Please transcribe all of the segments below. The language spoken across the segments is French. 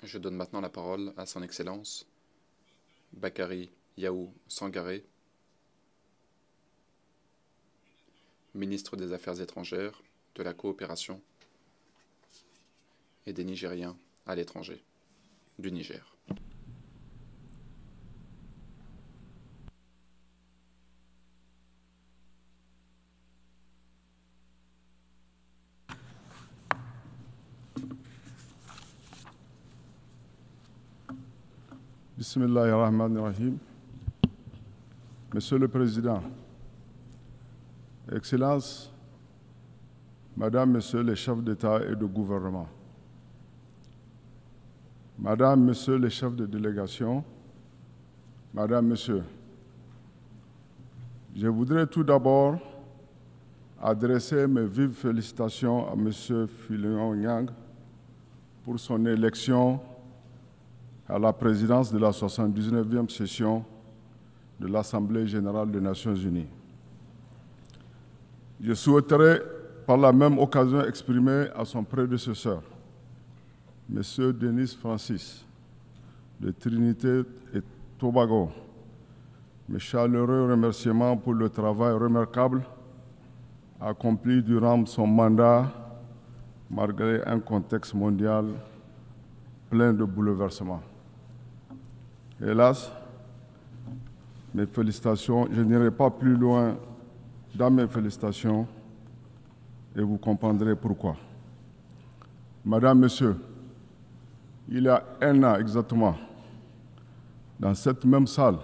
Je donne maintenant la parole à Son Excellence Bakary Yahou Sangaré, ministre des Affaires étrangères, de la coopération et des Nigériens à l'étranger, du Niger. Bismillahirrahmanirrahim. Monsieur le Président, Excellences, Madame, Messieurs les chefs d'État et de gouvernement, Madame, Messieurs les chefs de délégation, Madame, Messieurs, je voudrais tout d'abord adresser mes vives félicitations à Monsieur Philion Nyang pour son élection à la présidence de la 79e session de l'Assemblée générale des Nations unies. Je souhaiterais par la même occasion exprimer à son prédécesseur, M. Denis Francis, de Trinité et Tobago, mes chaleureux remerciements pour le travail remarquable accompli durant son mandat, malgré un contexte mondial plein de bouleversements. Hélas, mes félicitations, je n'irai pas plus loin dans mes félicitations et vous comprendrez pourquoi. Madame, Monsieur, il y a un an exactement, dans cette même salle,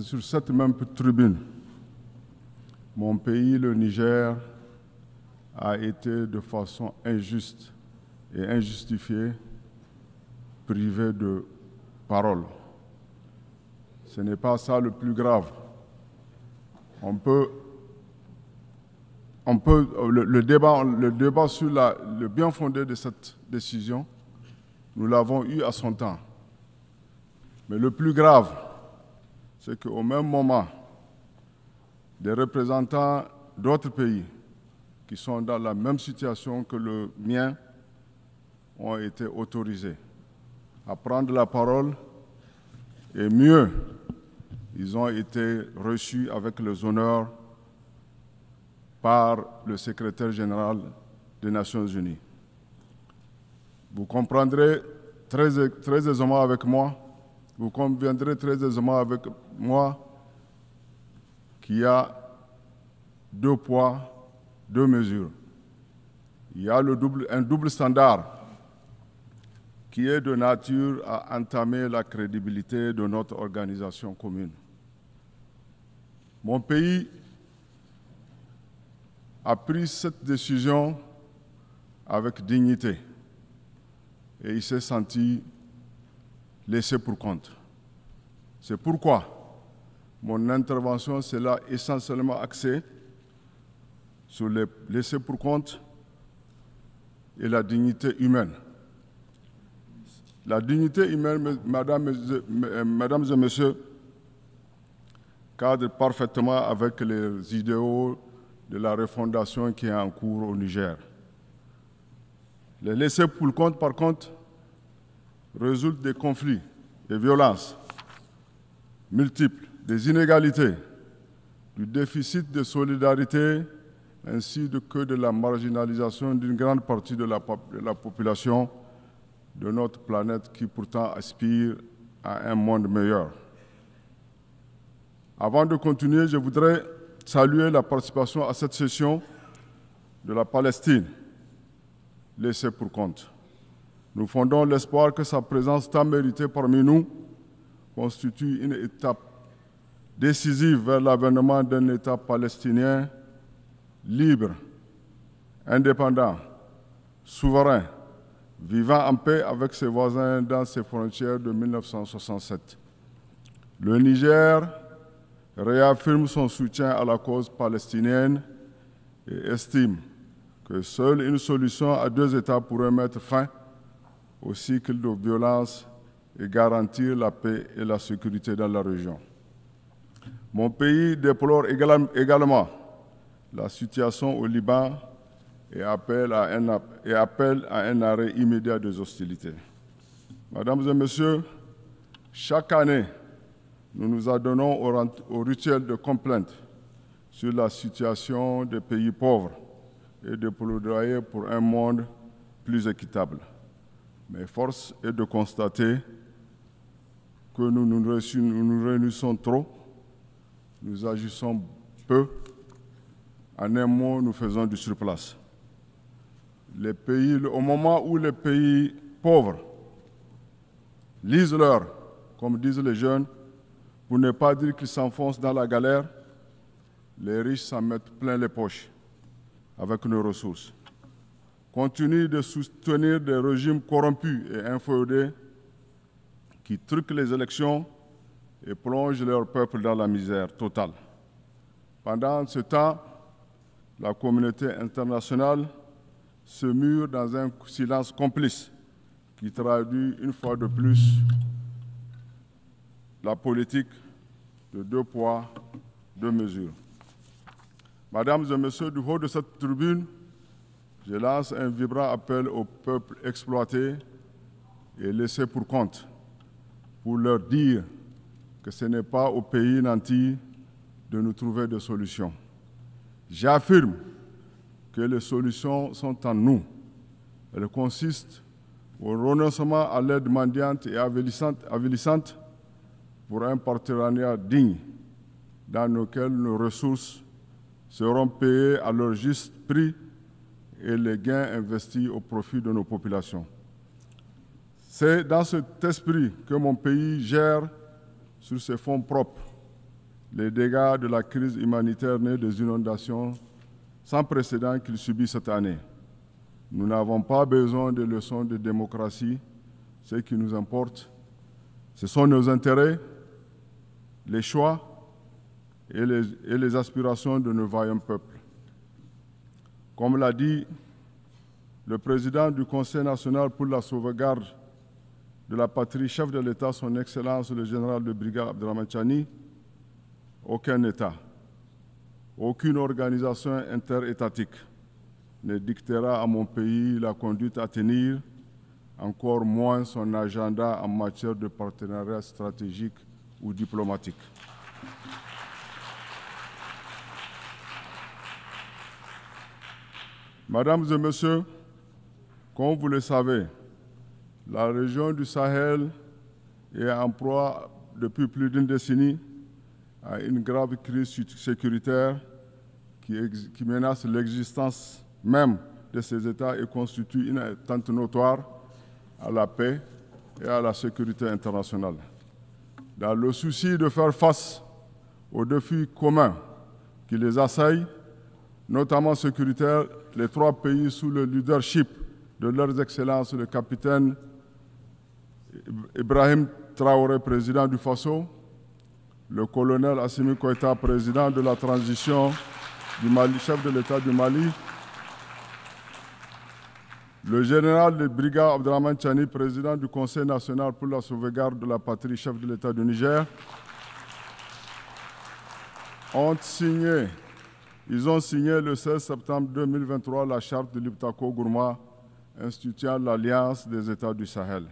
sur cette même tribune, mon pays, le Niger, a été de façon injuste et injustifiée privé de parole. Ce n'est pas ça le plus grave. Le débat sur le bien fondé de cette décision, nous l'avons eu à son temps. Mais le plus grave, c'est qu'au même moment, des représentants d'autres pays qui sont dans la même situation que le mien ont été autorisés à prendre la parole et mieux, ils ont été reçus avec les honneurs par le secrétaire général des Nations unies. Vous comprendrez très aisément avec moi, vous conviendrez très aisément avec moi qu'il y a deux poids, deux mesures. Il y a un double standard qui est de nature à entamer la crédibilité de notre organisation commune. Mon pays a pris cette décision avec dignité et il s'est senti laissé pour compte. C'est pourquoi mon intervention sera essentiellement axée sur les laissés pour compte et la dignité humaine. La dignité humaine, mesdames et messieurs, cadre parfaitement avec les idéaux de la refondation qui est en cours au Niger. Les laissés pour compte, par contre, résultent des conflits, des violences multiples, des inégalités, du déficit de solidarité, ainsi que de la marginalisation d'une grande partie de la population de notre planète qui pourtant aspire à un monde meilleur. Avant de continuer, je voudrais saluer la participation à cette session de la Palestine, laissée pour compte. Nous fondons l'espoir que sa présence tant méritée parmi nous constitue une étape décisive vers l'avènement d'un État palestinien libre, indépendant, souverain, vivant en paix avec ses voisins dans ses frontières de 1967. Le Niger réaffirme son soutien à la cause palestinienne et estime que seule une solution à deux États pourrait mettre fin au cycle de violence et garantir la paix et la sécurité dans la région. Mon pays déplore également la situation au Liban et appelle à un arrêt immédiat des hostilités. Mesdames et Messieurs, chaque année, nous nous adonnons au rituel de complainte sur la situation des pays pauvres et de plaidoyer pour un monde plus équitable. Mais force est de constater que nous nous réunissons trop, nous agissons peu, en un mot, nous faisons du surplace. Au moment où les pays pauvres lisent l'heure, comme disent les jeunes, pour ne pas dire qu'ils s'enfoncent dans la galère, les riches s'en mettent plein les poches avec nos ressources. Continuent de soutenir des régimes corrompus et inféodés qui truquent les élections et plongent leur peuple dans la misère totale. Pendant ce temps, la communauté internationale se mure dans un silence complice qui traduit une fois de plus la politique de 2 poids, 2 mesures. Mesdames et Messieurs, du haut de cette tribune, je lance un vibrant appel au peuple exploité et laissé pour compte pour leur dire que ce n'est pas au pays nantis de nous trouver des solutions. J'affirme que les solutions sont en nous. Elles consistent au renoncement à l'aide mendiante et avilissante pour un partenariat digne dans lequel nos ressources seront payées à leur juste prix et les gains investis au profit de nos populations. C'est dans cet esprit que mon pays gère sur ses fonds propres les dégâts de la crise humanitaire née des inondations sans précédent qu'il subit cette année. Nous n'avons pas besoin de leçons de démocratie. Ce qui nous importe, ce sont nos intérêts, les choix et les aspirations de nos vaillants peuples. Comme l'a dit le président du Conseil national pour la sauvegarde de la patrie, chef de l'État, son Excellence le général de brigade Abdrahmane Tchiani, aucun État, aucune organisation interétatique ne dictera à mon pays la conduite à tenir, encore moins son agenda en matière de partenariat stratégique ou diplomatique. Mesdames et Messieurs, comme vous le savez, la région du Sahel est en proie depuis plus d'une décennie à une grave crise sécuritaire qui menace l'existence même de ces États et constitue une atteinte notoire à la paix et à la sécurité internationale. Dans le souci de faire face aux défis communs qui les assaillent, notamment sécuritaires, les 3 pays sous le leadership de leurs excellences, le capitaine Ibrahim Traoré, président du Faso, le colonel Assimi Goïta, président de la transition du Mali, chef de l'État du Mali, le général de brigade Abdrahmane Tchiani, président du Conseil national pour la sauvegarde de la patrie, chef de l'État du Niger, ils ont signé le 16 septembre 2023 la charte de l'Iptako-Gourma instituant l'Alliance des États du Sahel.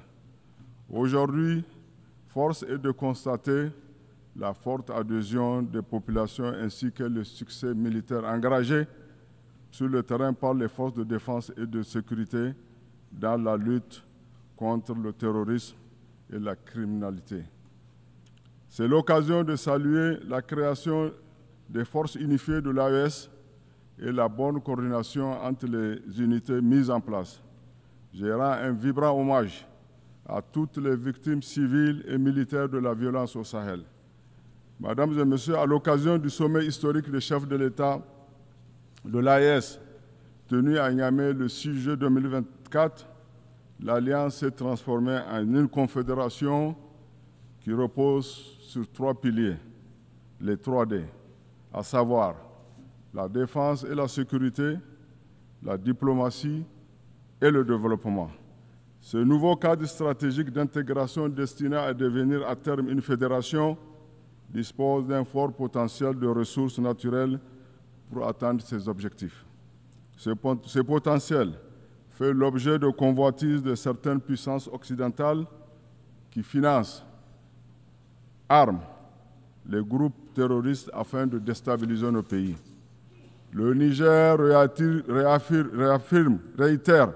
Aujourd'hui, force est de constater la forte adhésion des populations ainsi que le succès militaire engagé sur le terrain par les forces de défense et de sécurité dans la lutte contre le terrorisme et la criminalité. C'est l'occasion de saluer la création des forces unifiées de l'AES et la bonne coordination entre les unités mises en place. Je rends un vibrant hommage à toutes les victimes civiles et militaires de la violence au Sahel. Mesdames et Messieurs, à l'occasion du sommet historique des chefs de l'État de l'AES, tenu à Niamey le 6 juillet 2024, l'Alliance s'est transformée en une confédération qui repose sur 3 piliers, les 3D, à savoir la défense et la sécurité, la diplomatie et le développement. Ce nouveau cadre stratégique d'intégration destiné à devenir à terme une fédération dispose d'un fort potentiel de ressources naturelles pour atteindre ses objectifs. Ce potentiel fait l'objet de convoitises de certaines puissances occidentales qui financent, arment les groupes terroristes afin de déstabiliser nos pays. Le Niger réitère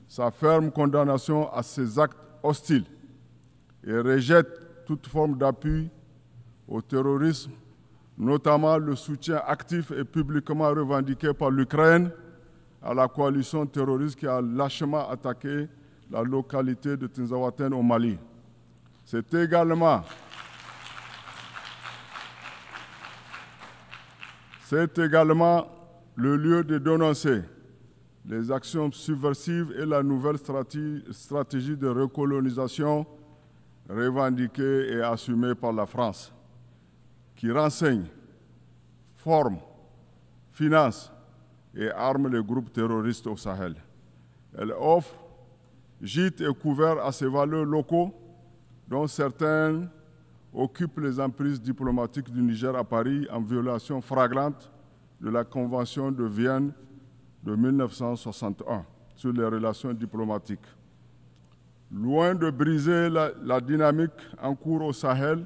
sa ferme condamnation à ces actes hostiles et rejette toute forme d'appui au terrorisme, notamment le soutien actif et publiquement revendiqué par l'Ukraine à la coalition terroriste qui a lâchement attaqué la localité de Tinzaouaten au Mali. C'est également le lieu de dénoncer les actions subversives et la nouvelle stratégie de recolonisation revendiquée et assumée par la France, qui renseigne, forme, finance et arme les groupes terroristes au Sahel. Elle offre gîtes et couverts à ces valeurs locaux, dont certaines occupent les emprises diplomatiques du Niger à Paris en violation flagrante de la Convention de Vienne de 1961 sur les relations diplomatiques. Loin de briser la dynamique en cours au Sahel,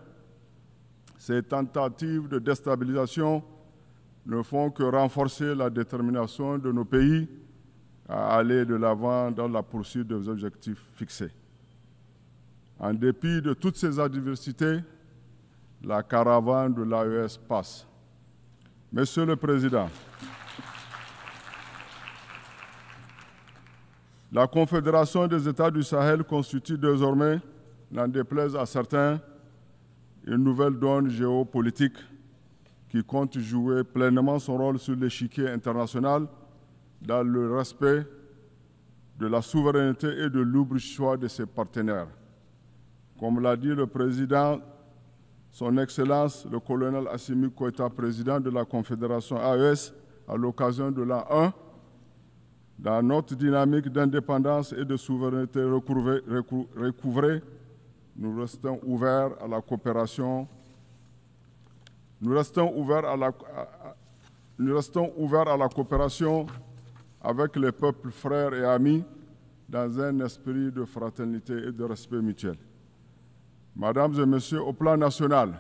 ces tentatives de déstabilisation ne font que renforcer la détermination de nos pays à aller de l'avant dans la poursuite des objectifs fixés. En dépit de toutes ces adversités, la caravane de l'AES passe. Monsieur le Président, la Confédération des États du Sahel constitue désormais, n'en déplaise à certains, une nouvelle donne géopolitique qui compte jouer pleinement son rôle sur l'échiquier international dans le respect de la souveraineté et de libre choix de ses partenaires. Comme l'a dit le président, son Excellence, le colonel Assimi Goïta, président de la Confédération AES, à l'occasion de l'an 1, dans notre dynamique d'indépendance et de souveraineté recouvrée, nous restons ouverts à la coopération. Nous restons ouverts à la coopération avec les peuples frères et amis dans un esprit de fraternité et de respect mutuel. Mesdames et Messieurs, au plan national,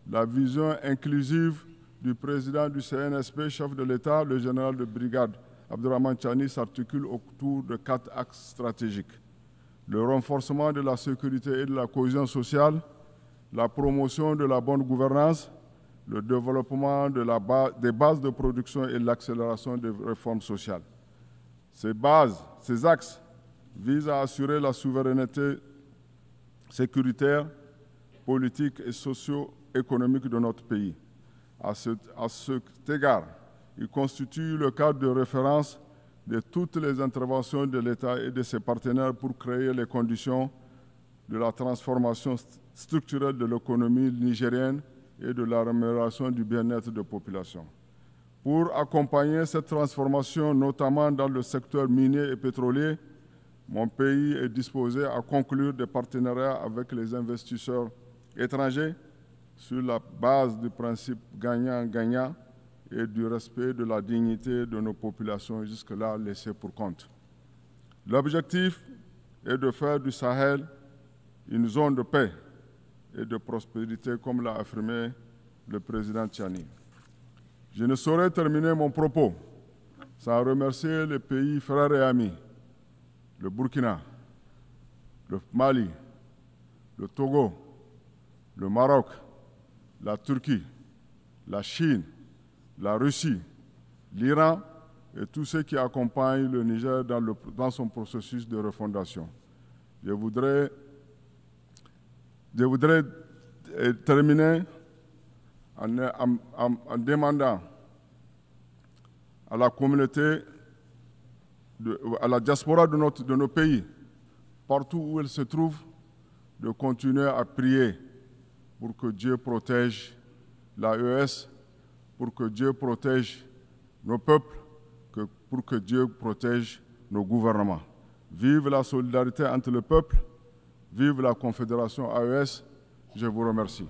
la vision inclusive du président du CNSP, chef de l'État, le général de brigade Abdourahmane Tchani, s'articule autour de 4 axes stratégiques. Le renforcement de la sécurité et de la cohésion sociale, la promotion de la bonne gouvernance, le développement des bases de production et l'accélération des réformes sociales. Ces axes visent à assurer la souveraineté sécuritaire, politique et socio-économique de notre pays. À cet égard, il constitue le cadre de référence de toutes les interventions de l'État et de ses partenaires pour créer les conditions de la transformation structurelle de l'économie nigérienne et de la rémunération du bien-être des populations. Pour accompagner cette transformation, notamment dans le secteur minier et pétrolier, mon pays est disposé à conclure des partenariats avec les investisseurs étrangers sur la base du principe gagnant-gagnant et du respect de la dignité de nos populations jusque-là laissées pour compte. L'objectif est de faire du Sahel une zone de paix et de prospérité, comme l'a affirmé le président Tchani. Je ne saurais terminer mon propos sans remercier les pays frères et amis, le Burkina, le Mali, le Togo, le Maroc, la Turquie, la Chine, la Russie, l'Iran et tous ceux qui accompagnent le Niger dans son processus de refondation. Je voudrais terminer en demandant à la communauté, à la diaspora de nos pays, partout où elle se trouve, de continuer à prier pour que Dieu protège l'AES, pour que Dieu protège nos peuples, pour que Dieu protège nos gouvernements. Vive la solidarité entre le peuple, vive la Confédération AES. Je vous remercie.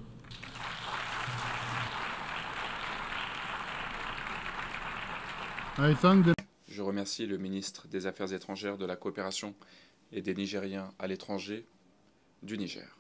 I thank the Je remercie le ministre des Affaires étrangères, de la Coopération et des Nigériens à l'étranger du Niger.